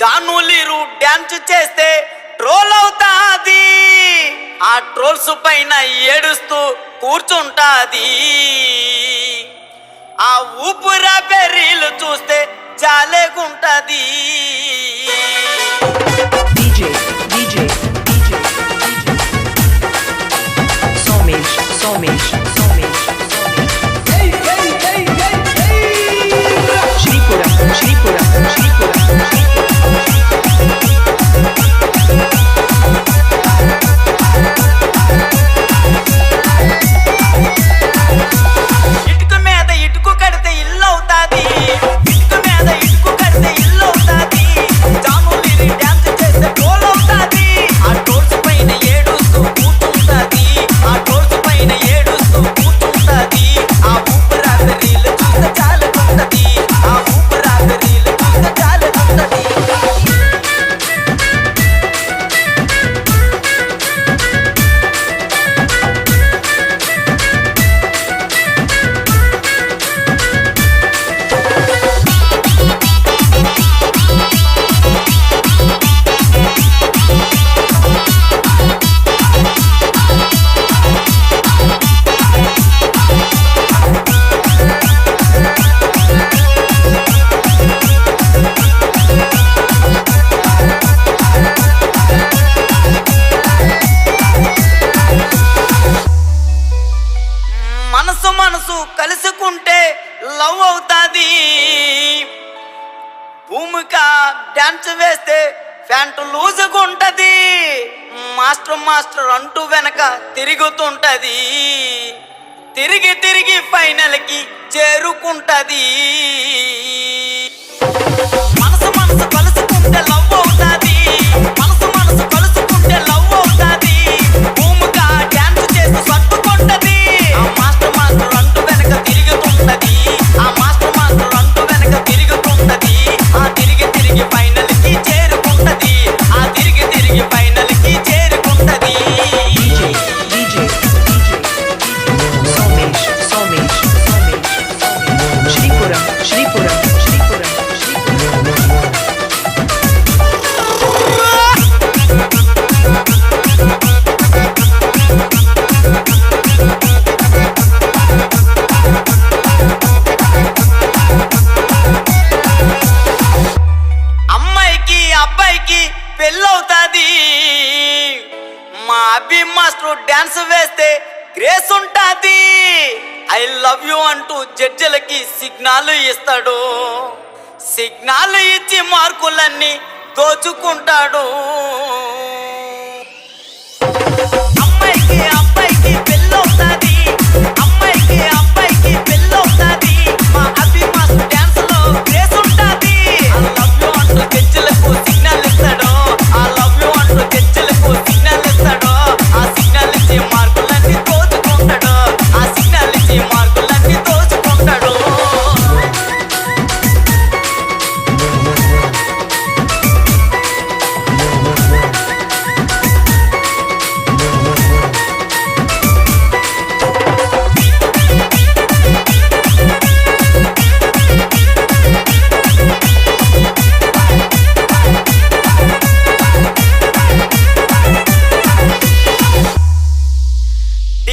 జానులీరు dance చేస్తే troll అవుతాది, ఆ ట్రోల్స్ పైన ఏడుస్తూ కూర్చుంటాది. ఆ ఊపురా బెర్రీలు చూస్తే జాలేగుంటది. మనసు కలుసుకుంటే లవ్ అవుతాది. భూమిక డాన్స్ వేస్తే ప్యాంటు లూజుకుంటది. మాస్టర్ మాస్టర్ అంటూ వెనక తిరుగుతుంటది. తిరిగి తిరిగి ఫైనల్ కి చేరుకుంటది. మనసు మనసు కలుసుకుంటే లవ్ అవుతాది. మనసు మనసు కలుసుకుంటే లవ్ అవుతాది. భూమిక డాన్స్ చేస్తూ సట్టుకుంటది. ఆ మాస్టర్ మాస్టర్ అంటూ వెనక తిరుగుతుంటది. ఆ మాస్టర్ మాస్టర్ అంటూ వెనక తిరుగుతుంటది. ఆ తిరిగి తిరిగి ఫైనల్ కి చేరుకుంటది. ఆ తిరిగి తిరిగి ఫైనల్ కి చేరుకుంటది. అమ్మాయికి అబ్బాయికి పెళ్ళవుతాది. మా అభి మాస్టర్ డాన్స్ వేస్తే గ్రేస్ ఉంటాది. ఐ లవ్ యూ అంటూ జడ్జిలకి సిగ్నల్ ఇస్తాడు. సిగ్నల్ ఇచ్చి మార్కులన్నీ దోచుకుంటాడు. అమ్మాయికి అబ్బాయికి పెళ్ళవుతాది. అమ్మాయికి అబ్బాయికి పెళ్ళవుతాది. మా అభి మాస్టర్ డాన్స్ లో గ్రేస్ ఉంటాది. ఐ లవ్ యూ అంటూ జడ్జిలకు సిగ్నల్ ఇస్తాడు. ఐ లవ్ యూ అంటూ జడ్జిలకు సిగ్నల్ ఇస్తాడు. ఆ సిగ్నల్ ఇచ్చి మార్కులన్నీ దోచుకుంటాడు. ఆ సిగ్నల్ ఇచ్చి మార్కులన్నీ దోచుకుంటాడు.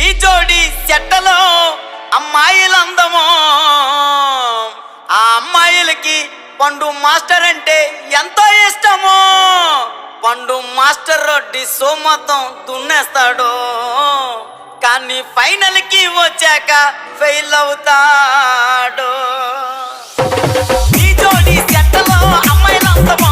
ఈ జోడి చెట్టలో అమ్మాయిలందమో, ఆ అమ్మాయిలకి పండు మాస్టర్ అంటే ఎంతో ఇష్టమో. పండు మాస్టర్ డిస్సో మొత్తం దున్నేస్తాడు. కానీ ఫైనల్ కి వచ్చాక ఫెయిల్ అవుతాడు. ఈ జోడి చెట్టలో అమ్మాయిలందమో,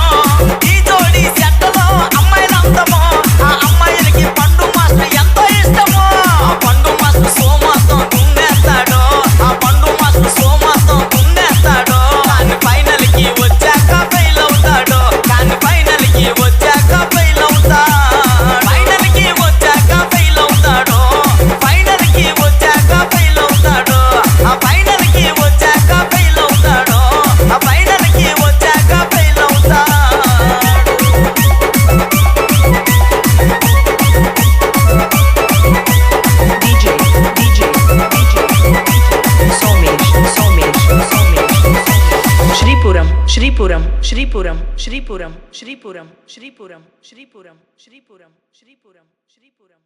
ఈ జోడి చెట్టలో అమ్మాయిలందమో, ఆ అమ్మాయిలకి పండు మాస్టర్ ఎంతో ఇష్టమో. ఆ పండు మాస్టర్ సోమాసం దున్నేస్తాడు. ఆ పండు మాస్టర్ సోమాసం దున్నేస్తాడు. కానీ ఫైనల్ కి వచ్చాక ఫెయిల్ అవుతాడు. కానీ ఫైనల్ కి వచ్చాక ఫెయిల్ అవుతాడు. ఫైనల్ కి వచ్చాక ఫెయిల్ అవుతాడు. ఫైనల్ కి వచ్చాక ఫెయిల్ అవుతాడు. ఆ ఫైనల్ కి వచ్చాక ఫెయిల్ అవుతాడు. శ్రీపురం శ్రీపురం శ్రీపురం శ్రీపురం శ్రీపురం శ్రీపురం శ్రీపురం శ్రీపురం శ్రీపురం